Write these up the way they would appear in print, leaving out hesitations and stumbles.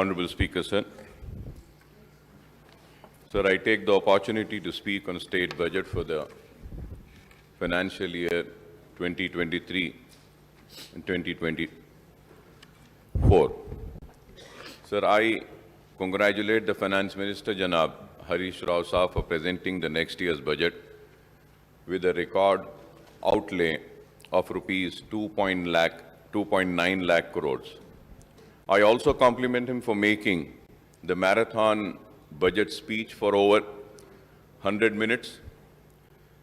Honorable Speaker, sir. Sir, I take the opportunity to speak on state budget for the financial year 2023 and 2024. Sir, I congratulate the Finance Minister, Janab Harish Rao Saab, for presenting the next year's budget with a record outlay of rupees 2.9 lakh crores. I also compliment him for making the marathon budget speech for over 100 minutes.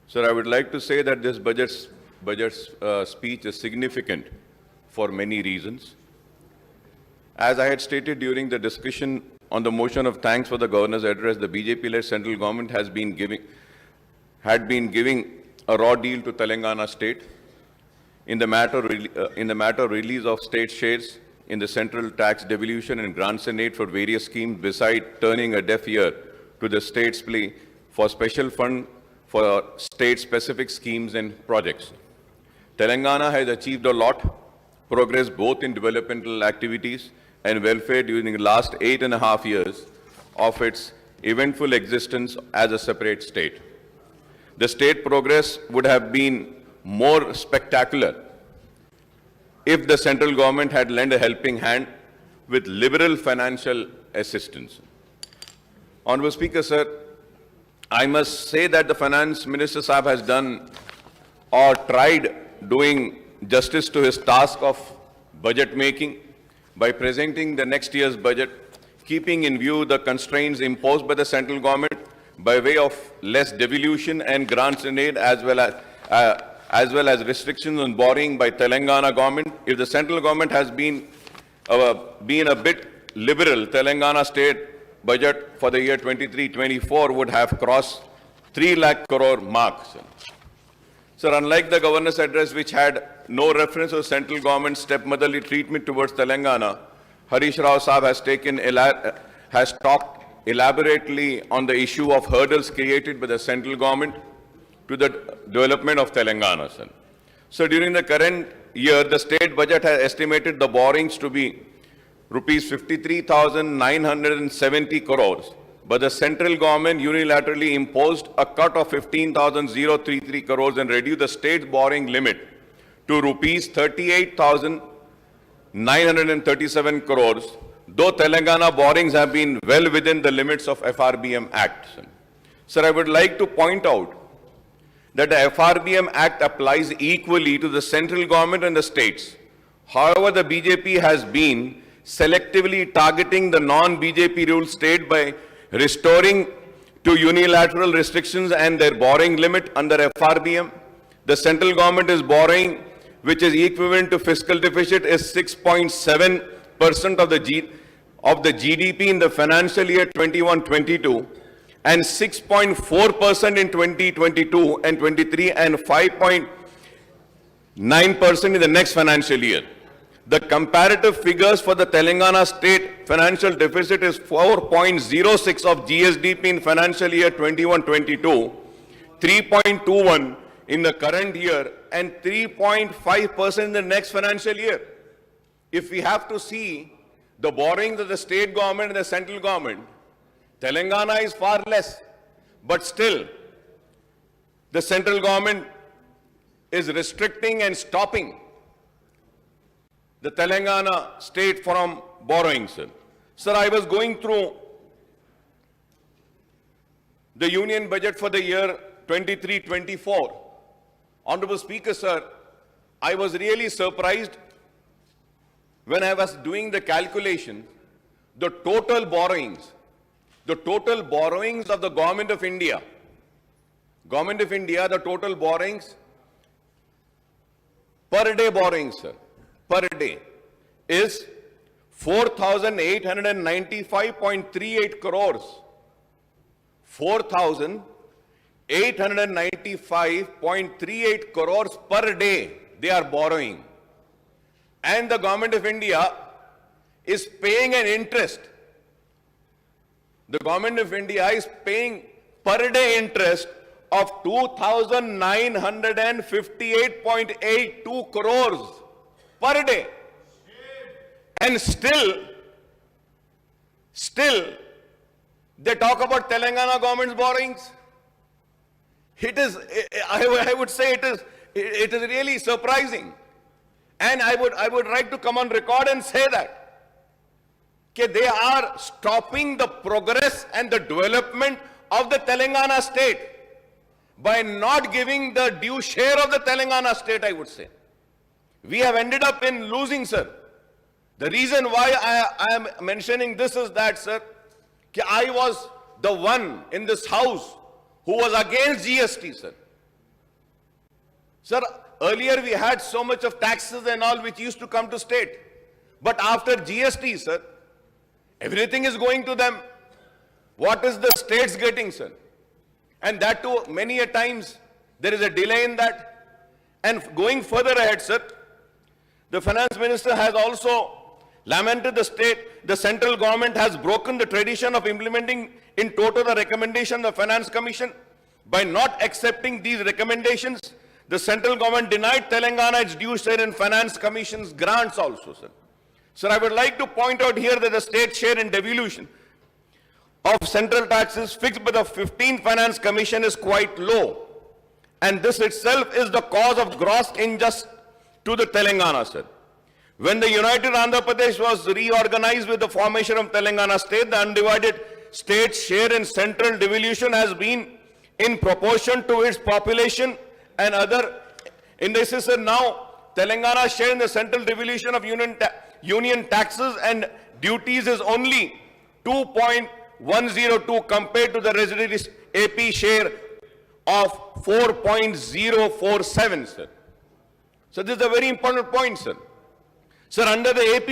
Sir, I would like to say that this budget speech is significant for many reasons. As I had stated during the discussion on the motion of thanks for the Governor's address, the BJP-led central government had been giving a raw deal to Telangana state in the matter of release of state shares in the central tax devolution and grants and aid for various schemes, beside turning a deaf ear to the state's plea for special fund for state-specific schemes and projects. Telangana has achieved a lot progress both in developmental activities and welfare during the last 8.5 years of its eventful existence as a separate state. The state progress would have been more spectacular if the central government had lent a helping hand with liberal financial assistance. Honorable Speaker, sir, I must say that the Finance Minister Saab has done or tried doing justice to his task of budget making by presenting the next year's budget, keeping in view the constraints imposed by the central government by way of less devolution and grants and aid, as well as restrictions on borrowing by Telangana government. If the central government has been a bit liberal, Telangana state budget for the year 23-24 would have crossed 3 lakh crore mark. Sir, unlike the Governor's address, which had no reference to central government's stepmotherly treatment towards Telangana, Harish Rao Saab has talked elaborately on the issue of hurdles created by the central government to the development of Telangana. So during the current year, the state budget has estimated the borrowings to be rupees 53,970 crores, but the central government unilaterally imposed a cut of 15,033 crores and reduced the state's borrowing limit to rupees 38,937 crores, though Telangana borrowings have been well within the limits of FRBM Act. Sir, I would like to point out that the FRBM Act applies equally to the central government and the states. However, the BJP has been selectively targeting the non-BJP ruled state by restoring to unilateral restrictions and their borrowing limit under FRBM. The central government is borrowing, which is equivalent to fiscal deficit, is 6.7% of the GDP in the financial year 21-22, and 6.4% in 2022 and 23, and 5.9% in the next financial year. The comparative figures for the Telangana state financial deficit is 4.06 of GSDP in financial year 21-22, 3.21 in the current year, and 3.5% in the next financial year. If we have to see the borrowings of the state government and the central government, Telangana is far less, but still the central government is restricting and stopping the Telangana state from borrowing, sir. Sir, I was going through the union budget for the year 23-24. Honorable Speaker, sir, I was really surprised when I was doing the calculation, the total borrowings of the Government of India, the total borrowings, per day borrowings, sir, per day is 4,895.38 crores. 4,895.38 crores per day they are borrowing. And the Government of India is paying an interest. The Government of India is paying per day interest of 2,958.82 crores per day. And still, Still, they talk about Telangana government's borrowings. I would say it is really surprising. And I would like to come on record and say that they are stopping the progress and the development of the Telangana state by not giving the due share of the Telangana state, I would say. We have ended up in losing, sir. The reason why I am mentioning this is that, sir, I was the one in this house who was against GST, sir. Sir, earlier we had so much of taxes and all which used to come to state. But after GST, sir, everything is going to them. What is the states getting, sir? And that too, many a times, there is a delay in that. And going further ahead, sir, the finance minister has also lamented the central government has broken the tradition of implementing in toto the recommendation of the Finance Commission. By not accepting these recommendations, the central government denied Telangana its due share in Finance Commission's grants also, sir. Sir, I would like to point out here that the state share in devolution of central taxes fixed by the 15th Finance Commission is quite low. And this itself is the cause of gross injustice to the Telangana, sir. When the United Andhra Pradesh was reorganized with the formation of Telangana state, the undivided state share in central devolution has been in proportion to its population and other indices. Sir, now Telangana share in the central devolution of union taxes and duties is only 2.102 compared to the residual AP share of 4.047, sir. So this is a very important point, sir. Sir, under the AP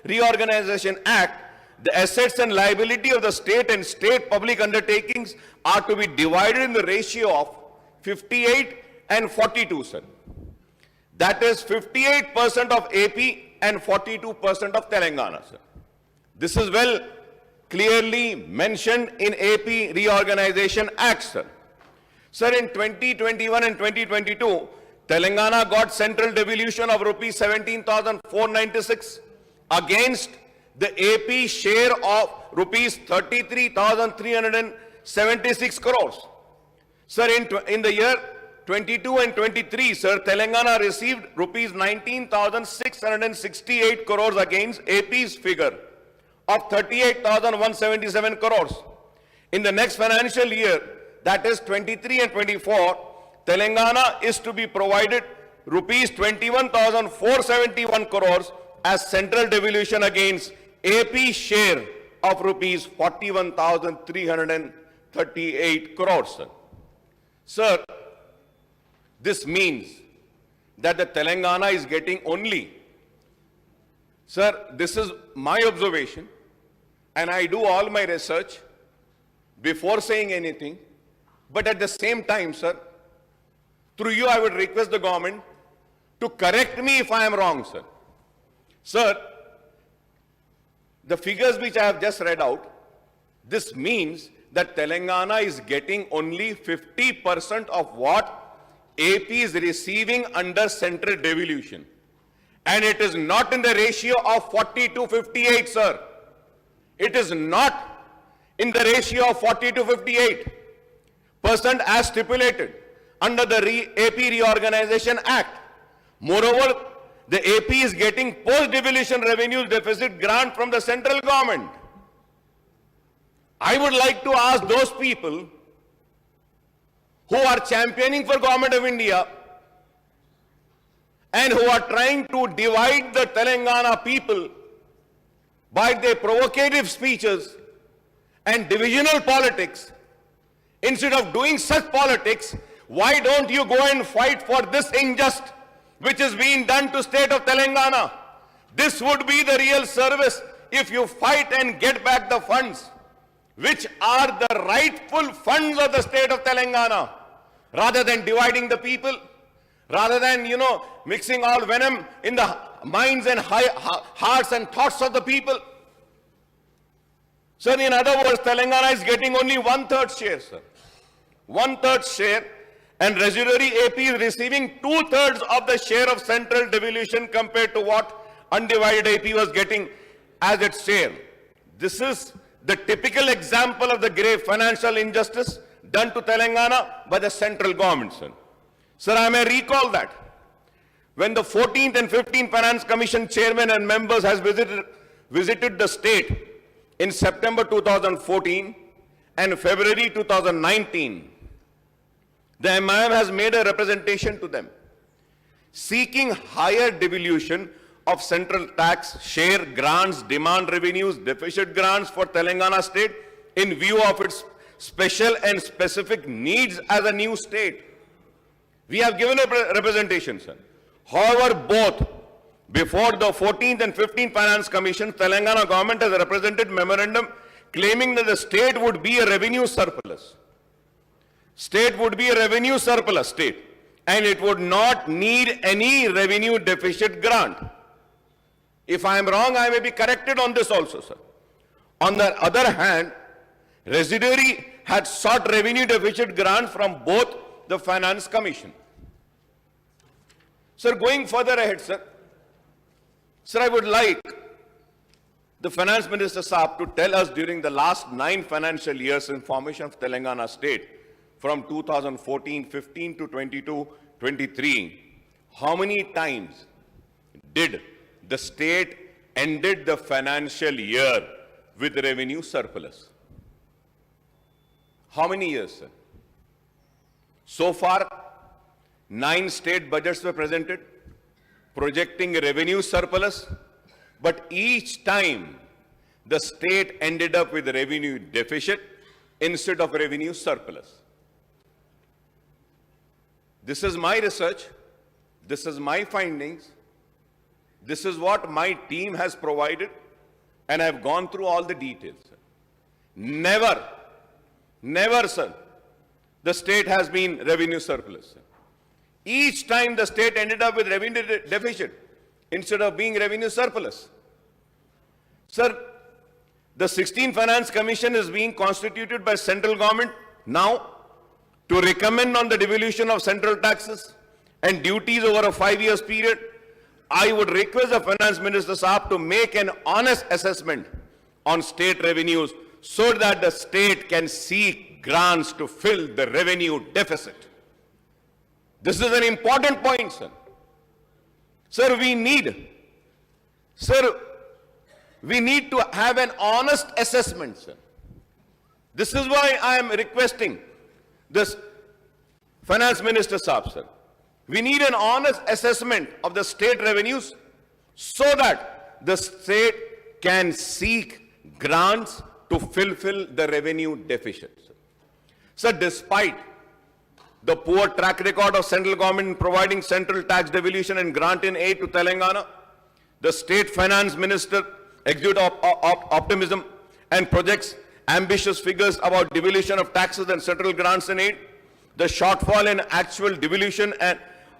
Reorganization Act, the assets and liability of the state and state public undertakings are to be divided in the ratio of 58 and 42, sir. That is 58% of AP and 42% of Telangana, sir. This is well clearly mentioned in AP Reorganization Act, sir. Sir, in 2021 and 2022, Telangana got central devolution of rupees 17,496 against the AP share of rupees 33,376 crores. Sir, in the year 22 and 23, sir, Telangana received rupees 19,668 crores against AP's figure of 38,177 crores. In the next financial year, that is 23 and 24, Telangana is to be provided rupees 21,471 crores as central devolution against AP share of rupees 41,338 crores. Sir. Sir, this means that the Telangana is getting only, sir, this is my observation, and I do all my research before saying anything, but at the same time, sir, through you, I would request the government to correct me if I am wrong, sir. Sir, the figures which I have just read out, this means that Telangana is getting only 50% of what AP is receiving under central devolution. And it is not in the ratio of 40 to 58, sir. It is not in the ratio of 40 to 58% as stipulated under the AP Reorganization Act. Moreover, the AP is getting post-devolution revenue deficit grant from the central government. I would like to ask those people who are championing for Government of India and who are trying to divide the Telangana people by their provocative speeches and divisional politics. Instead of doing such politics, why don't you go and fight for this injustice which is being done to state of Telangana? This would be the real service if you fight and get back the funds which are the rightful funds of the state of Telangana, rather than dividing the people, rather than, mixing all venom in the minds and hearts and thoughts of the people. Sir, in other words, Telangana is getting only 1/3 share, sir. 1/3 share, and residuary AP is receiving 2/3 of the share of central devolution compared to what undivided AP was getting as its share. This is the typical example of the grave financial injustice done to Telangana by the central government, sir. Sir, I may recall that when the 14th and 15th Finance Commission chairman and members has visited the state in September 2014 and February 2019, the AIMIM has made a representation to them, seeking higher devolution of central tax, share, grants, demand revenues, deficit grants for Telangana state in view of its special and specific needs as a new state. We have given a representation, sir. However, both before the 14th and 15th Finance Commission, Telangana government has represented memorandum claiming that the state would be a revenue surplus. State would be a revenue surplus state, and it would not need any revenue deficit grant. If I am wrong, I may be corrected on this also, sir. On the other hand, residuary had sought revenue deficit grant from both the Finance Commission. Sir, going further ahead, sir, I would like the Finance Minister Saab to tell us during the last 9 financial years in formation of Telangana state, from 2014-15 to 22-23, how many times did the state ended the financial year with revenue surplus? How many years, sir? So far, 9 state budgets were presented, projecting a revenue surplus, but each time the state ended up with a revenue deficit instead of revenue surplus. This is my research, this is my findings, this is what my team has provided, and I have gone through all the details. Never, sir, the state has been revenue surplus, sir. Each time the state ended up with revenue deficit instead of being revenue surplus. Sir, the 16th Finance Commission is being constituted by central government now to recommend on the devolution of central taxes and duties over a 5 years period. I would request the Finance Minister Saab to make an honest assessment on state revenues so that the state can seek grants to fill the revenue deficit. This is an important point, sir. Sir, we need to have an honest assessment, sir. This is why I am requesting this Finance Minister Saab, sir. We need an honest assessment of the state revenues so that the state can seek grants to fulfill the revenue deficit. Sir, despite the poor track record of central government in providing central tax devolution and grant in aid to Telangana, the state finance minister exudes optimism and projects ambitious figures about devolution of taxes and central grants in aid. The shortfall in actual devolution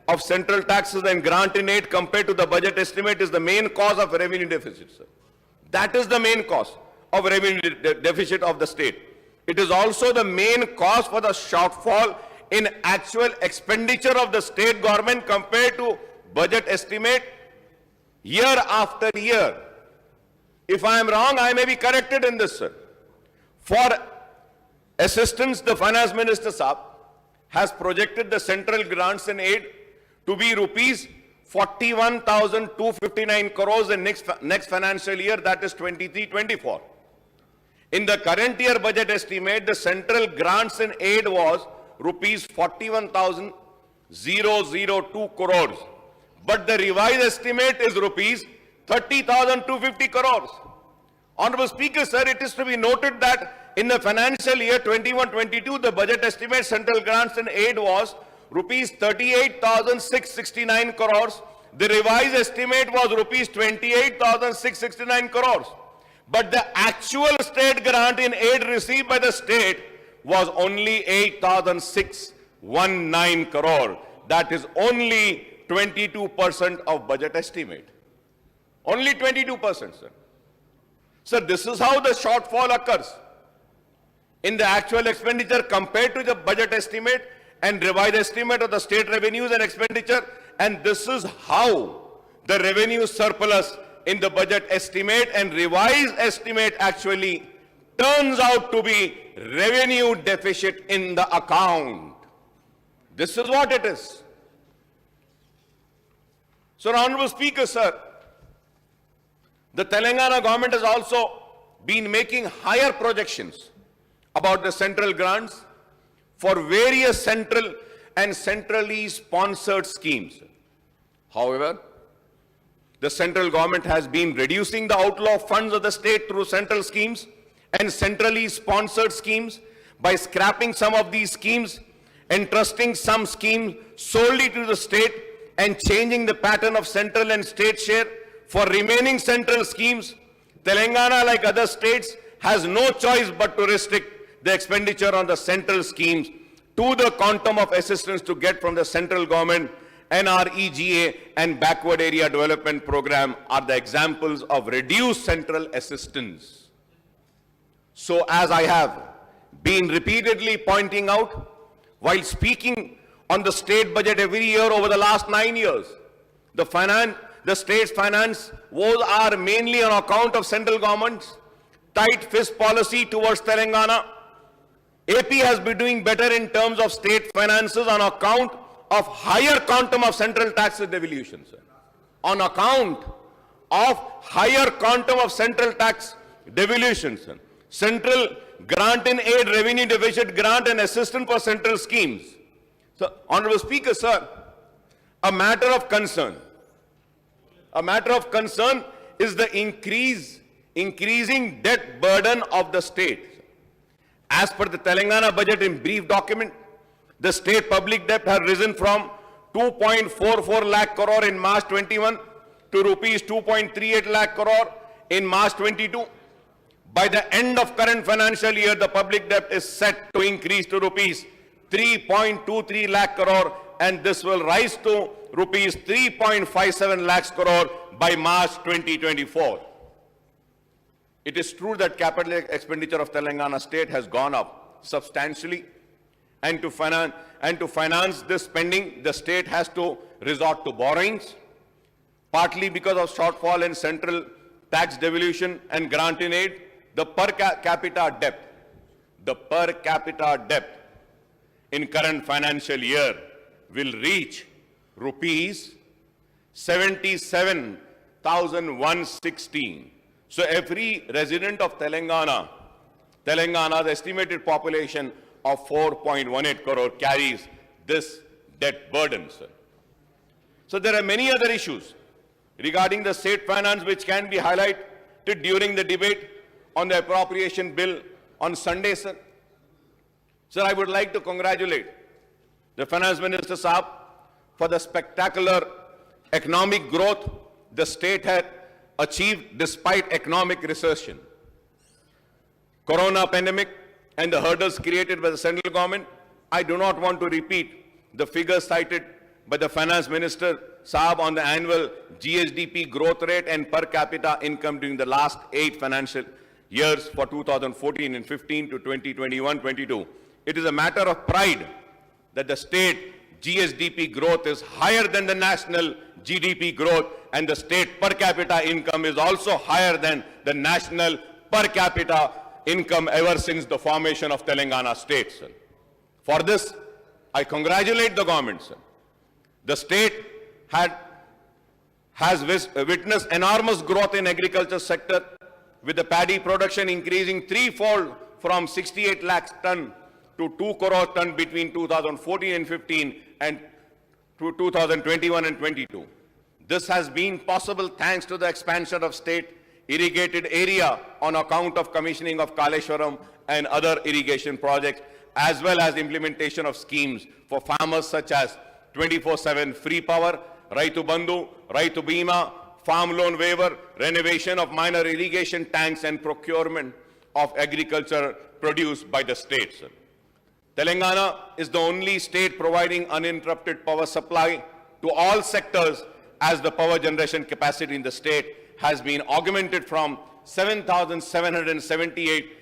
of central taxes and grant in aid compared to the budget estimate is the main cause of revenue deficit, sir. That is the main cause of revenue deficit of the state. It is also the main cause for the shortfall in actual expenditure of the state government compared to budget estimate year after year. If I am wrong, I may be corrected in this, sir. For assistance, the Finance Minister Saab has projected the central grants and aid to be rupees 41,259 crores in next financial year, that is 23-24. In the current year budget estimate, the central grants and aid was rupees 41,002 crores. But the revised estimate is rupees 30,250 crores. Honorable Speaker, sir, it is to be noted that in the financial year 21-22, the budget estimate central grants and aid was rupees 38,669 crores. The revised estimate was rupees 28,669 crores. But the actual state grant in aid received by the state was only 8,619 crore. That is only 22% of budget estimate. Only 22%, sir. Sir, this is how the shortfall occurs in the actual expenditure compared to the budget estimate and revised estimate of the state revenues and expenditure. And this is how the revenue surplus in the budget estimate and revised estimate actually turns out to be revenue deficit in the account. This is what it is. So, Honorable Speaker, sir, the Telangana government has also been making higher projections about the central grants for various central and centrally sponsored schemes. However, the central government has been reducing the outflow of funds of the state through central schemes and centrally sponsored schemes by scrapping some of these schemes, entrusting some schemes solely to the state and changing the pattern of central and state share. For remaining central schemes, Telangana, like other states, has no choice but to restrict the expenditure on the central schemes to the quantum of assistance to get from the central government. NREGA and Backward Area Development Program are the examples of reduced central assistance. So, as I have been repeatedly pointing out, while speaking on the state budget every year over the last 9 years, the state's finance woes are mainly on account of central government's tight fist policy towards Telangana. AP has been doing better in terms of state finances on account of higher quantum of central tax devolution, sir. On account of higher quantum of central tax devolution, sir. Central grant in aid, revenue deficit grant and assistance for central schemes. So, Honorable Speaker, sir, a matter of concern is the increasing debt burden of the state. As per the Telangana budget in brief document, the state public debt has risen from 2.44 lakh crore in March 21 to rupees 2.38 lakh crore in March 22. By the end of current financial year, the public debt is set to increase to rupees 3.23 lakh crore, and this will rise to rupees 3.57 lakhs crore by March 2024. It is true that capital expenditure of Telangana state has gone up substantially, and to finance this spending, the state has to resort to borrowings, partly because of shortfall in central tax devolution and grant in aid. The per capita debt in current financial year will reach rupees 77,116. So every resident of Telangana's estimated population of 4.18 crore carries this debt burden, sir. So there are many other issues regarding the state finance which can be highlighted during the debate on the appropriation bill on Sunday, sir. Sir, I would like to congratulate the Finance Minister Saab for the spectacular economic growth the state had achieved despite economic recession, corona pandemic, and the hurdles created by the central government. I do not want to repeat the figures cited by the Finance Minister Saab on the annual GSDP growth rate and per capita income during the last 8 financial years for 2014 and 15 to 2021-22. It is a matter of pride that the state GSDP growth is higher than the national GDP growth, and the state per capita income is also higher than the national per capita income ever since the formation of Telangana state, sir. For this, I congratulate the government, sir. The state has witnessed enormous growth in agriculture sector, with the paddy production increasing threefold from 68 lakhs ton to 2 crore ton between 2014 and 15 and to 2021 and 22. This has been possible thanks to the expansion of state irrigated area on account of commissioning of Kaleshwaram and other irrigation projects, as well as implementation of schemes for farmers such as 24/7 free power, Raitu Bandhu, Raitu Bima, farm loan waiver, renovation of minor irrigation tanks, and procurement of agriculture produce by the state, sir. Telangana is the only state providing uninterrupted power supply to all sectors, as the power generation capacity in the state has been augmented from 7,778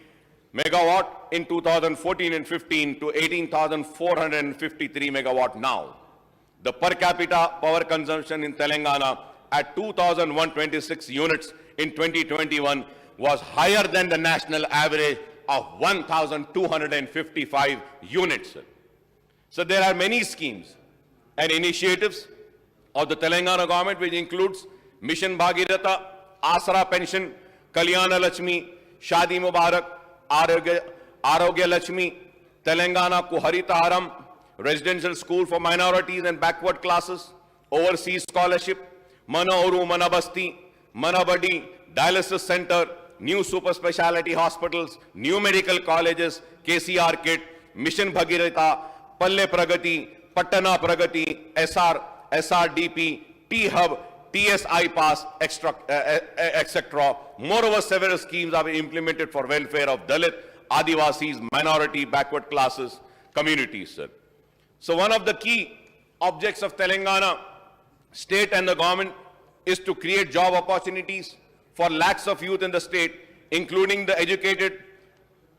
megawatt in 2014 and 15 to 18,453 megawatt now. The per capita power consumption in Telangana at 2,126 units in 2021 was higher than the national average of 1,255 units. So there are many schemes and initiatives of the Telangana government which includes Mission Bhagirath, Asra Pension, Kalyana Lakshmi, Shadi Mubarak, Arogya Lakshmi, Telangana Kuharitaharam, Residential School for Minorities and Backward Classes, Overseas Scholarship, Mana Oru, Mana Basti, Mana Badi, Dialysis Center, new super speciality hospitals, new medical colleges, KCR Kit, Mission Bhagirath, Palle Pragati, Patana Pragati, SRDP, T-Hub, TSI Pass, etc. Moreover, several schemes are implemented for welfare of Dalit, Adivasis, minority, backward classes, communities, sir. So one of the key objects of Telangana state and the government is to create job opportunities for lakhs of youth in the state, including the educated,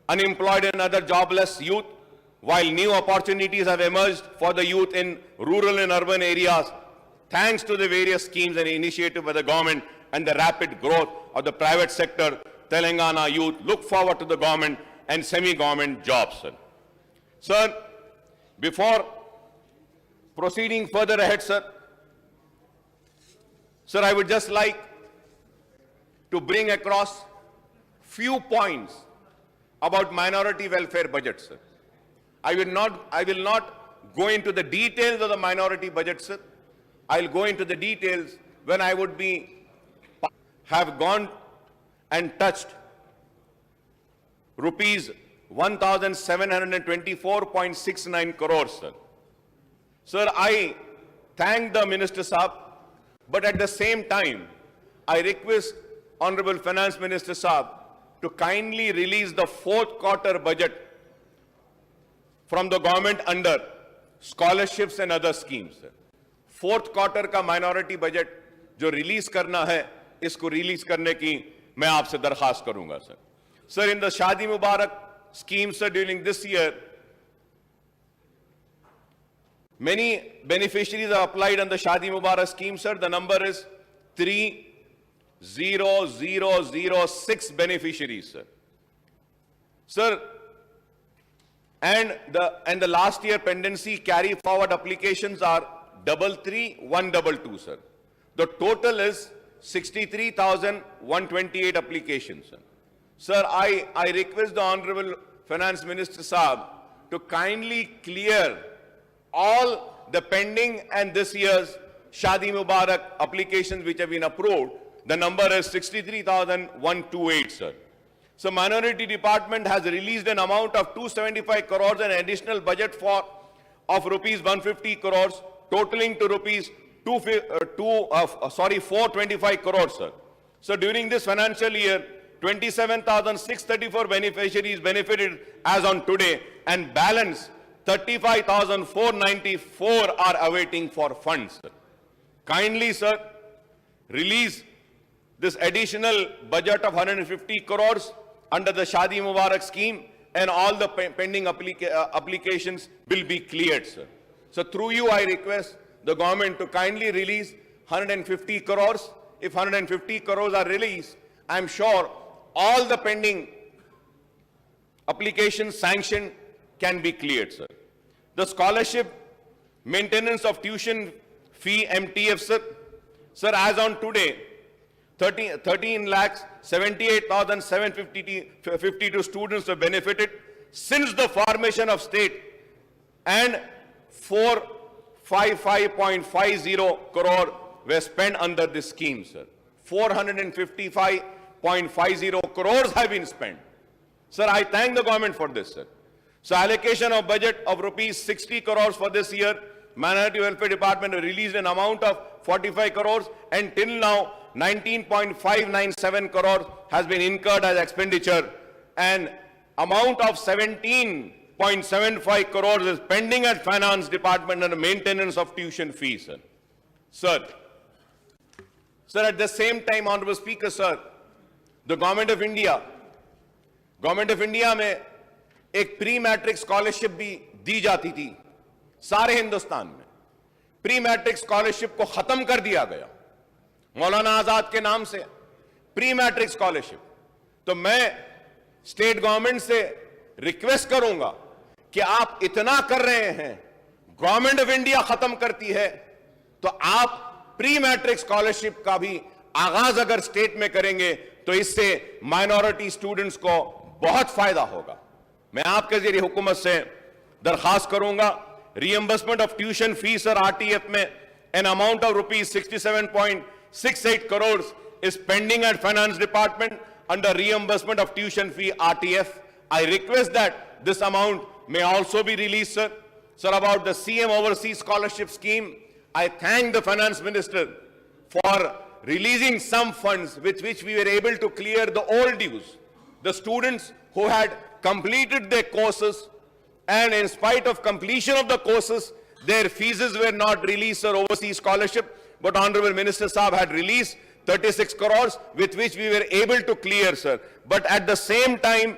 unemployed and other jobless youth, while new opportunities have emerged for the youth in rural and urban areas, thanks to the various schemes and initiatives by the government and the rapid growth of the private sector. Telangana youth look forward to the government and semi-government jobs. Sir, before proceeding further ahead, sir, I would just like to bring across few points about minority welfare budget, sir. I will not go into the details of the minority budget, sir. I'll go into the details when I would have gone and touched rupees 1,724.69 crores, sir. Sir, I thank the Minister Saab, but at the same time, I request Honorable Finance Minister Saab to kindly release the fourth quarter budget from the government under scholarships and other schemes, sir. Fourth quarter का minority budget जो release करना है, इसको release करने की मैं आपसे दरखास्त करूंगा, सर. सर, इन द शादी मुबारक scheme, sir, during this year, many beneficiaries have applied on the Shadi Mubarak scheme, sir. The number is 30,006 beneficiaries, sir. Sir, and the last year pendency carry forward applications are 33,122, sir. The total is 63,128 applications, sir. Sir, I request the Honorable Finance Minister Saab to kindly clear all the pending and this year's Shadi Mubarak applications which have been approved. The number is 63,128, sir. So, Minority Department has released an amount of 275 crores and additional budget of rupees 150 crores, totaling to rupees 425 crores, sir. So, during this financial year, 27,634 beneficiaries benefited as on today, and balance 35,494 are awaiting for funds, sir. Kindly, sir, release this additional budget of 150 crores under the Shadi Mubarak scheme, and all the pending applications will be cleared, sir. So through you, I request the government to kindly release 150 crores. If 150 crores are released, I am sure all the pending applications sanctioned can be cleared, sir. The scholarship maintenance of tuition fee MTF, sir. Sir, as on today, 13,78,752 students have benefited since the formation of state, and 455.50 crore were spent under this scheme, sir. 455.50 crores have been spent. Sir, I thank the government for this, sir. So, allocation of budget of rupees 60 crores for this year. Minority Welfare Department released an amount of 45 crores, and till now 19.597 crores has been incurred as expenditure, and amount of 17.75 crores is pending at Finance Department under maintenance of tuition fees, sir. Sir, at the same time, Honorable Speaker, sir, the Government of India में एक pre matric scholarship भी दी जाती थी सारे हिंदुस्तान में. Pre matric scholarship को खत्म कर दिया गया. مولانا آزاد کے نام سے پری میٹرک اسکالرشپ. تو میں اسٹیٹ گورنمنٹ سے ریکویسٹ کروں گا کہ آپ اتنا کر رہے ہیں, گورنمنٹ آف انڈیا ختم کرتی ہے, تو آپ پری میٹرک اسکالرشپ کا بھی آغاز اگر اسٹیٹ میں کریں گے تو اس سے مائنورٹی اسٹوڈنٹس کو بہت فائدہ ہوگا. میں آپ کے ذریعے حکومت سے درخواست کروں گا, ری ایمبرسمنٹ آف ٹیوشن فیس اور آر ٹی ایف میں an amount of rupees 67.68 crores is pending at finance department under reimbursement of tuition fee RTF. I request that this amount may also be released, sir. Sir, about the CM Overseas Scholarship Scheme, I thank the finance minister for releasing some funds with which we were able to clear the old dues. The students who had completed their courses and in spite of completion of the courses, their fees were not released or overseas scholarship, but Honorable Minister Saab had released 36 crores with which we were able to clear, sir. But at the same time,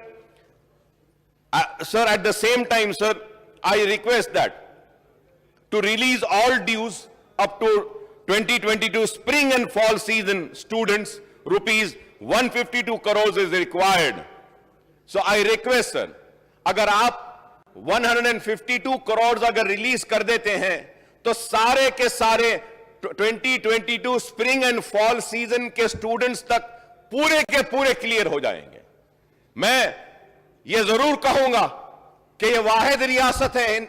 sir, I request that to release all dues up to 2022 spring and fall season students, rupees 152 crores is required. So I request, sir, agar aap 152 crore اگر release کر دیتے ہیں تو سارے کے سارے 2022 spring and fall season کے students تک پورے کے پورے کلیئر ہو جائیں گے. میں یہ ضرور کہوں گا کہ یہ واحد ریاست ہے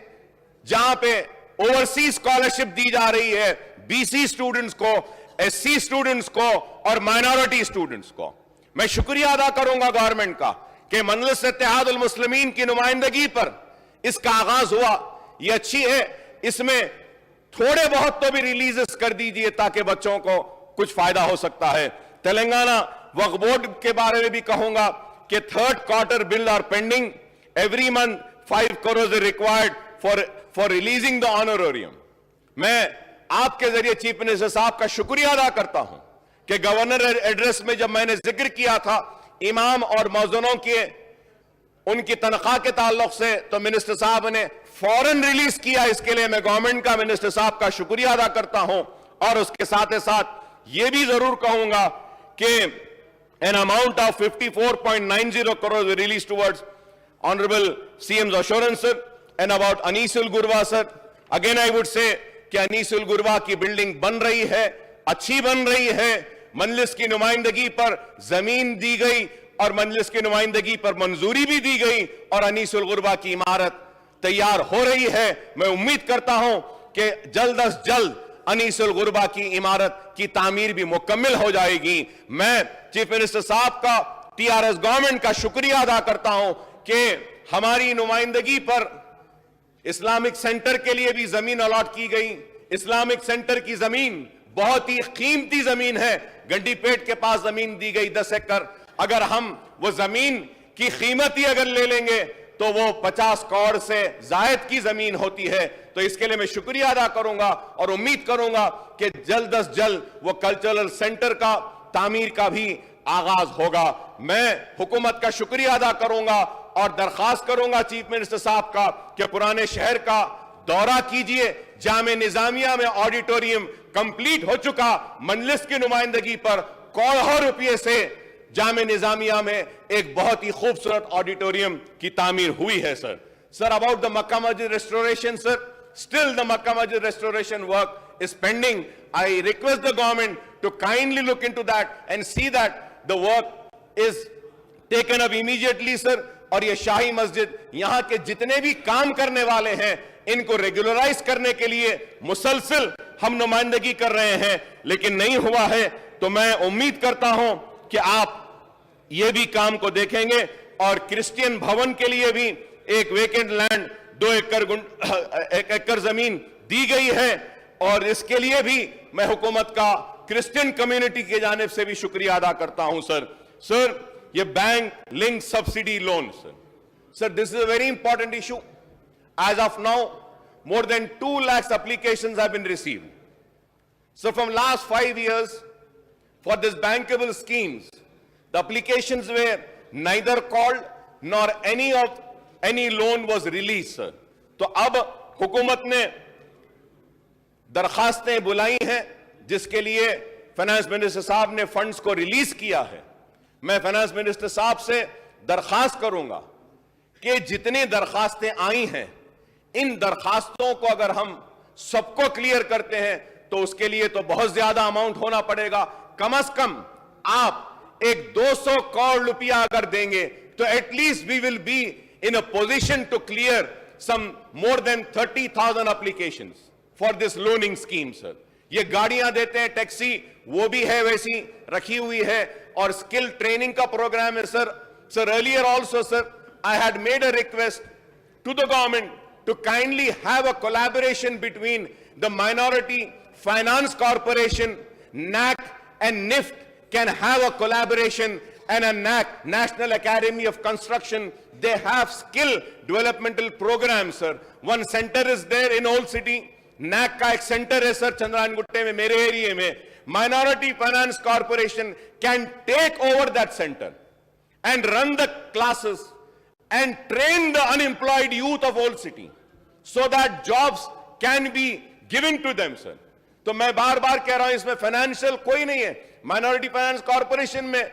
جہاں پہ اوورسیز اسکالرشپ دی جا رہی ہے بی سی سٹوڈنٹس کو, ایس سی سٹوڈنٹس کو اور مائنورٹی سٹوڈنٹس کو. میں شکریہ ادا کروں گا گورنمنٹ کا کہ مجلس اتحاد المسلمین کی نمائندگی پر اس کا آغاز ہوا, یہ اچھی ہے. اس میں تھوڑے بہت تو بھی ریلیزز کر دیجئے تاکہ بچوں کو کچھ فائدہ ہو سکتا ہے. تلنگانہ وقف بورڈ کے بارے میں بھی کہوں گا کہ third quarter bill are pending. Every month 5 crores are required for releasing the honorarium. میں آپ کے ذریعے چیف منسٹر صاحب کا شکریہ ادا کرتا ہوں کہ گورنر ایڈریس میں جب میں نے ذکر کیا تھا امام اور مؤذنوں کے ان کی تنخواہ کے تعلق سے تو منسٹر صاحب نے فوراً ریلیز کیا. اس کے لیے میں گورنمنٹ کا, منسٹر صاحب کا شکریہ ادا کرتا ہوں. اور اس کے ساتھ ساتھ یہ بھی ضرور کہوں گا کہ an amount of 54.90 crores released towards Honorable CM's assurance, sir, and about Anisul Gurwa, sir. Again I would say کہ انیسل گروا کی بلڈنگ بن رہی ہے, اچھی بن رہی ہے. مجلس کی نمائندگی پر زمین دی گئی اور مجلس کی نمائندگی پر منظوری بھی دی گئی اور انیس الغربا کی عمارت تیار ہو رہی ہے. میں امید کرتا ہوں کہ جلد از جلد انیس الغربا کی عمارت کی تعمیر بھی مکمل ہو جائے گی. میں چیف منسٹر صاحب کا, ٹی آر ایس گورنمنٹ کا شکریہ ادا کرتا ہوں کہ ہماری نمائندگی پر اسلامک سینٹر کے لیے بھی زمین الاٹ کی گئی. اسلامک سینٹر کی زمین بہت ہی قیمتی زمین ہے. گنڈی پیٹ کے پاس زمین دی گئی 10 ایکڑ. اگر ہم وہ زمین کی قیمت ہی اگر لے لیں گے تو وہ 50 کروڑ سے زائد کی زمین ہوتی ہے. تو اس کے لیے میں شکریہ ادا کروں گا اور امید کروں گا کہ جلد از جلد وہ کلچرل سینٹر کا تعمیر کا بھی آغاز ہوگا. میں حکومت کا شکریہ ادا کروں گا اور درخواست کروں گا چیف منسٹر صاحب کا کہ پرانے شہر کا دورہ کیجئے. جامع نظامیہ میں آڈیٹوریم کمپلیٹ ہو چکا. مجلس کی نمائندگی پر کروڑوں روپے سے جامع نظامیہ میں ایک بہت ہی خوبصورت آڈیٹوریم کی تعمیر ہوئی ہے. سر about the Makkah Masjid restoration, sir, still the Makkah Masjid restoration work is pending. I request the government to kindly look into that and see that the work is taken up immediately, sir. اور یہ شاہی مسجد یہاں کے جتنے بھی کام کرنے والے ہیں ان کو ریگولرائز کرنے کے لیے مسلسل ہم نمائندگی کر رہے ہیں لیکن نہیں ہوا ہے. تو میں امید کرتا ہوں کہ آپ یہ بھی کام کو دیکھیں گے. اور کرسچین بھون کے لیے بھی ایک ویکنٹ لینڈ 2 ایکڑ زمین دی گئی ہے اور اس کے لیے بھی میں حکومت کا کرسچین کمیونٹی کی جانب سے بھی شکریہ ادا کرتا ہوں. سر یہ bank link subsidy loan, sir, this is a very important issue. As of now, more than 2 lakhs applications have been received. So from last 5 years, for this bankable schemes, the applications were neither called nor any loan was released, sir. تو اب حکومت نے درخواستیں بلائی ہیں جس کے لیے फाइनेंस मिनिस्टर साहब ने फंड्स को रिलीज किया है, मैं फाइनेंस मिनिस्टर साहब से दरखास्त करूंगा कि जितनी दरखास्तें आई हैं, इन दरखास्तों को अगर हम सबको क्लियर करते हैं तो उसके लिए तो बहुत ज्यादा अमाउंट होना पड़ेगा। कम से कम आप एक 200 करोड़ रुपया अगर देंगे तो at least we will be in a position to clear some more than 30,000 applications for this loaning scheme, sir. ये गाड़ियां देते हैं टैक्सी, वो भी है वैसी रखी हुई है, और स्किल ट्रेनिंग का प्रोग्राम है sir. Sir, earlier also, sir, I had made a request to the government to kindly have a collaboration between the Minority Finance Corporation, NAC and NIFT can have a collaboration, and a NAC, National Academy of Construction, they have skill developmental programs, sir. One center is there in Old City. NAC का एक center है sir Chandrayaan Gutte में, मेरे area में. Minority Finance Corporation can take over that center and run the classes and train the unemployed youth of Old City so that jobs can be given to them, sir. तो मैं बार बार कह रहा हूं, इसमें financial कोई नहीं है. माइनॉरिटी फाइनेंस कॉर्पोरेशन में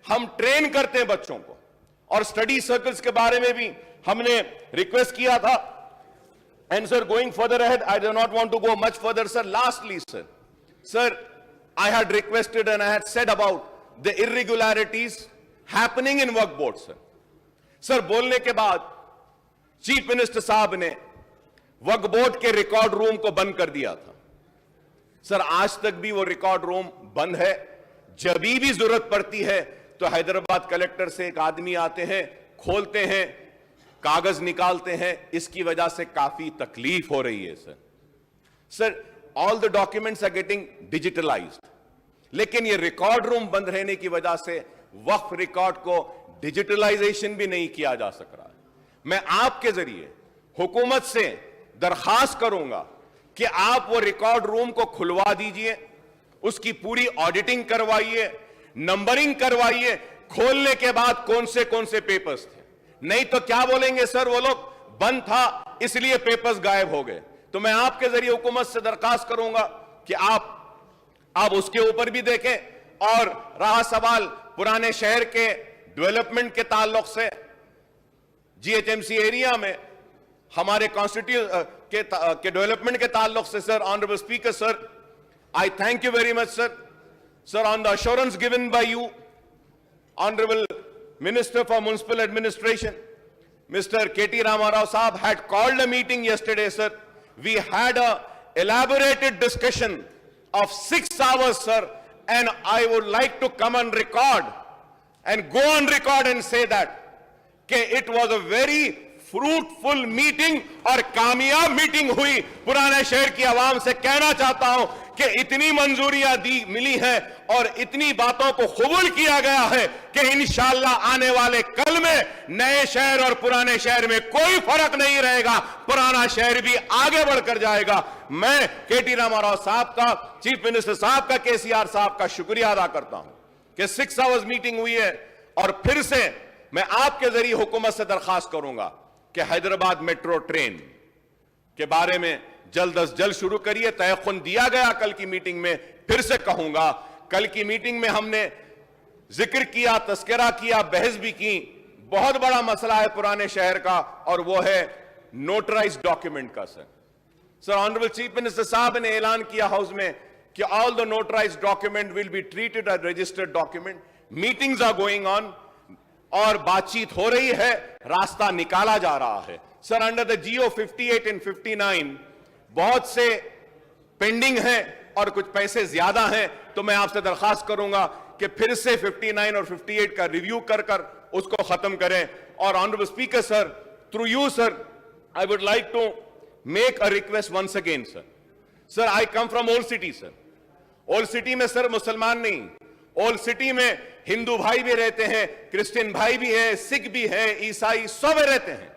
हम ट्रेन करते हैं बच्चों को, और स्टडी सर्कल्स के बारे में भी हमने रिक्वेस्ट किया था. And sir, going further ahead, I do not want to go much further sir. Lastly sir, I had requested and I had said about the irregularities happening in work board sir. Sir, बोलने के बाद chief minister साहब ने work board के record room को बंद कर दिया था. सर, आज तक भी वो रिकॉर्ड रूम बंद है. जब भी जरूरत पड़ती है तो हैदराबाद कलेक्टर से एक आदमी आते हैं, खोलते हैं, कागज निकालते हैं. इसकी वजह से काफी तकलीफ हो रही है sir. All the documents are getting digitalised, लेकिन ये रिकॉर्ड रूम बंद रहने की वजह से वक्फ रिकॉर्ड को डिजिटलाइजेशन भी नहीं किया जा सक रहा है. मैं आपके जरिए हुकूमत से दरखास्त करूंगा कि आप वो रिकॉर्ड रूम को खुलवा दीजिए, उसकी पूरी ऑडिटिंग करवाइए, नंबरिंग करवाइए, खोलने के बाद कौन से पेपर्स थे. नहीं तो क्या बोलेंगे सर, वो लोग बंद था इसलिए पेपर्स गायब हो गए. तो मैं आपके जरिए हुकूमत से दरखास्त करूंगा कि आप उसके ऊपर भी देखें. और रहा सवाल पुराने शहर के डेवलपमेंट के ताल्लुक से, जीएचएमसी एरिया में हमारे कॉन्स्टिट्यूशन के डेवलपमेंट के ताल्लुक से sir, honourable speaker sir, I thank you very much, sir. Sir, on the assurance given by you, Honorable Minister for Municipal Administration, Mr. K.T. Ramarao Saab had called a meeting yesterday, sir. We had a elaborated discussion of 6 hours, sir, and I would like to come on record and go on record and say that it was a very fruitful meeting और कामयाब meeting हुई. पुराने शहर की आवाम से कहना चाहता हूं कि इतनी मंजूरियां मिली हैं और इतनी बातों को कबूल किया गया है कि इंशाअल्लाह आने वाले कल में नए शहर और पुराने शहर में कोई फर्क नहीं रहेगा. पुराना शहर भी आगे बढ़कर जाएगा. मैं केटी रामाराव साहब का, चीफ मिनिस्टर साहब का, केसीआर साहब का शुक्रिया अदा करता हूं कि 6 आवर्स मीटिंग हुई है. और फिर से मैं आपके जरिए हुकूमत से दरखास्त करूंगा कि हैदराबाद मेट्रो ट्रेन के बारे में जल्द अज जल्द शुरू करिए. तयख्खुन दिया गया कल की मीटिंग में. फिर से कहूंगा, कल की मीटिंग में हमने जिक्र किया, तस्करा किया, बहस भी की. बहुत बड़ा मसला है पुराने शहर का, और वो है नोटराइज्ड डॉक्यूमेंट का. सर, ऑनरेबल चीफ मिनिस्टर साहब ने ऐलान किया हाउस में कि all the notarised document will be treated as registered document. Meetings are going on और बातचीत हो रही है, रास्ता निकाला जा रहा है. Sir, under the GO 58 and 59 बहुत से पेंडिंग हैं और कुछ पैसे ज्यादा हैं. तो मैं आपसे दरखास्त करूंगा कि फिर से 59 और 58 का रिव्यू कर उसको खत्म करें. और honourable speaker sir, through you sir, I would like to make a request once again sir. Sir, I come from old city sir. Old city में सर मुसलमान नहीं, ओल्ड सिटी में हिंदू भाई भी रहते हैं, क्रिश्चियन भाई भी है, सिख भी है, ईसाई सब रहते हैं.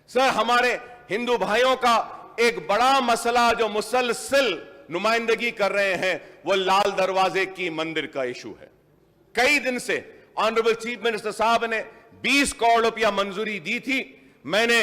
सर, हमारे हिंदू भाइयों का एक बड़ा मसला जो मुसलसल नुमाइंदगी कर रहे हैं, वो लाल दरवाजे की मंदिर का इशू है. कई दिन से ऑनरेबल चीफ मिनिस्टर साहब ने 20 करोड़ रुपया मंजूरी दी थी. मैंने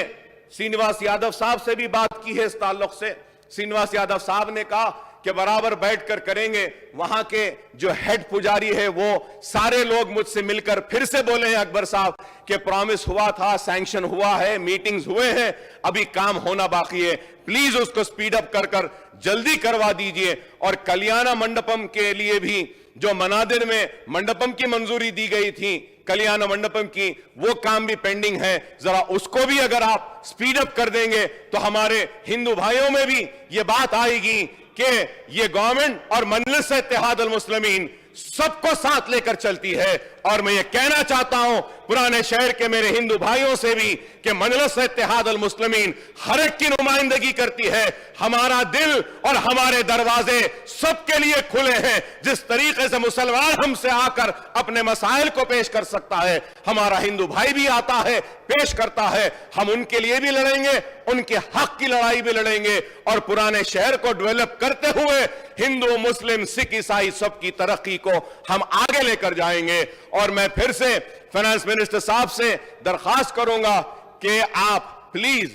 श्रीनिवास यादव साहब से भी बात की है इस ताल्लुक से. श्रीनिवास यादव साहब ने कहा کہ برابر بیٹھ کر کریں گے. وہاں کے جو ہیڈ پجاری ہے وہ سارے لوگ مجھ سے مل کر پھر سے بولے ہیں اکبر صاحب کہ پرامس ہوا تھا, سینکشن ہوا ہے, میٹنگز ہوئے ہیں, ابھی کام ہونا باقی ہے, پلیز اس کو سپیڈ اپ کر جلدی کروا دیجئے. اور کلیانہ منڈپم کے لیے بھی جو منادر میں منڈپم کی منظوری دی گئی تھی, کلیانہ منڈپم کی, وہ کام بھی پینڈنگ ہے. ذرا اس کو بھی اگر آپ سپیڈ اپ کر دیں گے تو ہمارے ہندو بھائیوں میں بھی یہ بات آئے گی کہ یہ گورنمنٹ اور مجلس اتحاد المسلمین سب کو ساتھ لے کر چلتی ہے. اور میں یہ کہنا چاہتا ہوں پرانے شہر کے میرے ہندو بھائیوں سے بھی کہ مجلس اتحاد المسلمین ہر ایک کی نمائندگی کرتی ہے. ہمارا دل اور ہمارے دروازے سب کے لیے کھلے ہیں. جس طریقے سے مسلمان ہم سے آ کر اپنے مسائل کو پیش کر سکتا ہے, ہمارا ہندو بھائی بھی آتا ہے, پیش کرتا ہے. ہم ان کے لیے بھی لڑیں گے, ان کے حق کی لڑائی بھی لڑیں گے, اور پرانے شہر کو ڈیولپ کرتے ہوئے ہندو, مسلم, سکھ, عیسائی سب کی ترقی کو ہم آگے لے کر جائیں گے. اور میں پھر سے فائنانس منسٹر صاحب سے درخواست کروں گا کہ آپ پلیز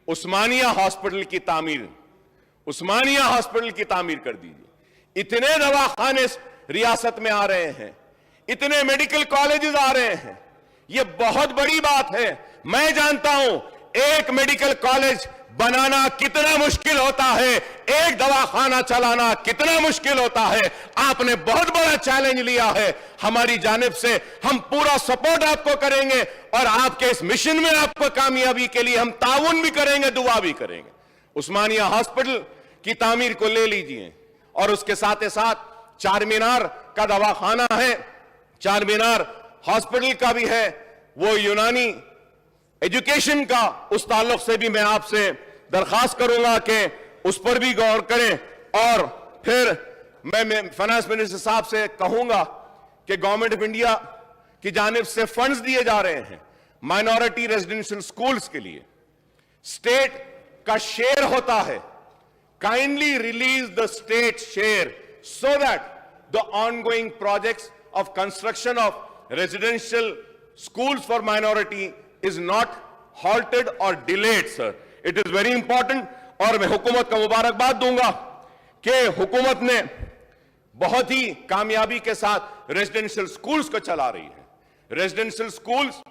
عثمانیہ ہاسپٹل کی تعمیر کر دیجیے. اتنے دواخانے ریاست میں آ رہے ہیں, اتنے میڈیکل کالجز آ رہے ہیں, یہ بہت بڑی بات ہے. میں جانتا ہوں ایک میڈیکل کالج بنانا کتنا مشکل ہوتا ہے, ایک دواخانہ چلانا کتنا مشکل ہوتا ہے. آپ نے بہت بڑا چیلنج لیا ہے. ہماری جانب سے ہم پورا سپورٹ آپ کو کریں گے, اور آپ کے اس مشن میں آپ کو کامیابی کے لیے ہم تعاون بھی کریں گے, دعا بھی کریں گے. عثمانیہ ہاسپٹل کی تعمیر کو لے لیجئے, اور اس کے ساتھ چار مینار کا دواخانہ ہے, چار مینار ہاسپٹل کا بھی ہے, وہ یونانی ایجوکیشن کا, اس تعلق سے بھی میں آپ سے درخواست کروں گا کہ اس پر بھی غور کریں. اور پھر میں فائنانس منسٹر صاحب سے کہوں گا کہ گورنمنٹ آف انڈیا کی جانب سے فنڈز دیے جا رہے ہیں مائنورٹی ریزیڈنشل سکولز کے لیے, اسٹیٹ کا شیئر ہوتا ہے. Kindly release the state share so that the ongoing projects of construction of residential schools for minority is not halted or delayed, sir. It is very important. اور میں حکومت کا مبارکباد دوں گا کہ حکومت نے بہت ہی کامیابی کے ساتھ ریزیڈنشل سکولز کو چلا رہی ہے. ریزیڈنشل سکولز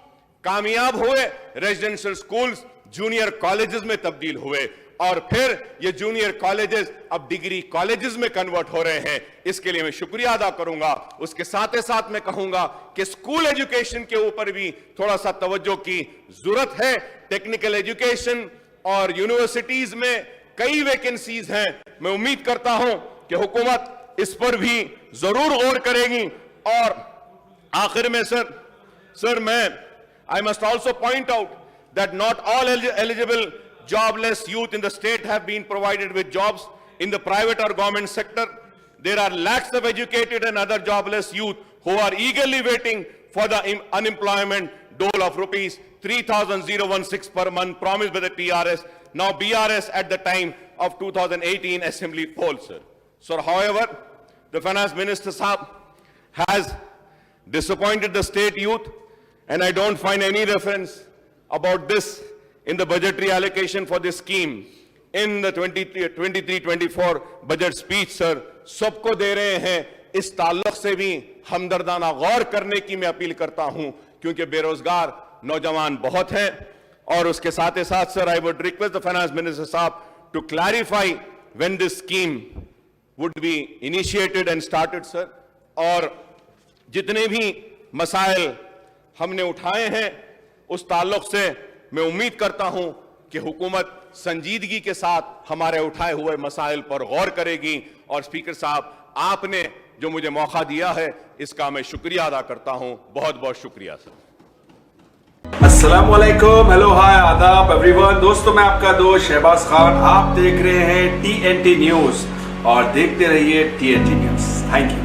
کامیاب ہوئے, ریزیڈنشل سکولز جونیئر کالجز میں تبدیل ہوئے, اور پھر یہ جونیئر کالجز اب ڈگری کالجز میں کنورٹ ہو رہے ہیں. اس کے لیے میں شکریہ ادا کروں گا. اس کے ساتھ میں کہوں گا کہ سکول ایجوکیشن کے اوپر بھی تھوڑا سا توجہ کی ضرورت ہے. ٹیکنیکل ایجوکیشن اور یونیورسٹیز میں کئی ویکنسیز ہیں. میں امید کرتا ہوں کہ حکومت اس پر بھی ضرور غور کرے گی. اور آخر میں سر میں I must also point out that not all eligible jobless youth in the state have been provided with jobs in the private or government sector. There are lakhs of educated and other jobless youth who are eagerly waiting for the unemployment dole of rupees 3,016 per month promised by the TRS, now BRS at the time of 2018 Assembly poll, sir. So, however, the Finance Minister Sahab has disappointed the state youth, and I don't find any reference about this in the budgetary allocation for this scheme in the 23-24 budget speech, sir. سب کو دے رہے ہیں. اس تعلق سے بھی ہمدردانہ غور کرنے کی میں اپیل کرتا ہوں, کیونکہ بے روزگار نوجوان بہت ہیں. اور اس کے ساتھ sir, I would request the Finance Minister Sahab to clarify when this scheme would be initiated and started, sir. اور جتنے بھی مسائل ہم نے اٹھائے ہیں اس تعلق سے میں امید کرتا ہوں کہ حکومت سنجیدگی کے ساتھ ہمارے اٹھائے ہوئے مسائل پر غور کرے گی. اور اسپیکر صاحب, آپ نے جو مجھے موقع دیا ہے اس کا میں شکریہ ادا کرتا ہوں. بہت بہت شکریہ سر. السلام علیکم, ہیلو, ہائے, آداب ایوری ون. دوستو, میں آپ کا دوست شہباز خان. آپ دیکھ رہے ہیں TNT نیوز, اور دیکھتے رہیے TNT نیوز. Thank you.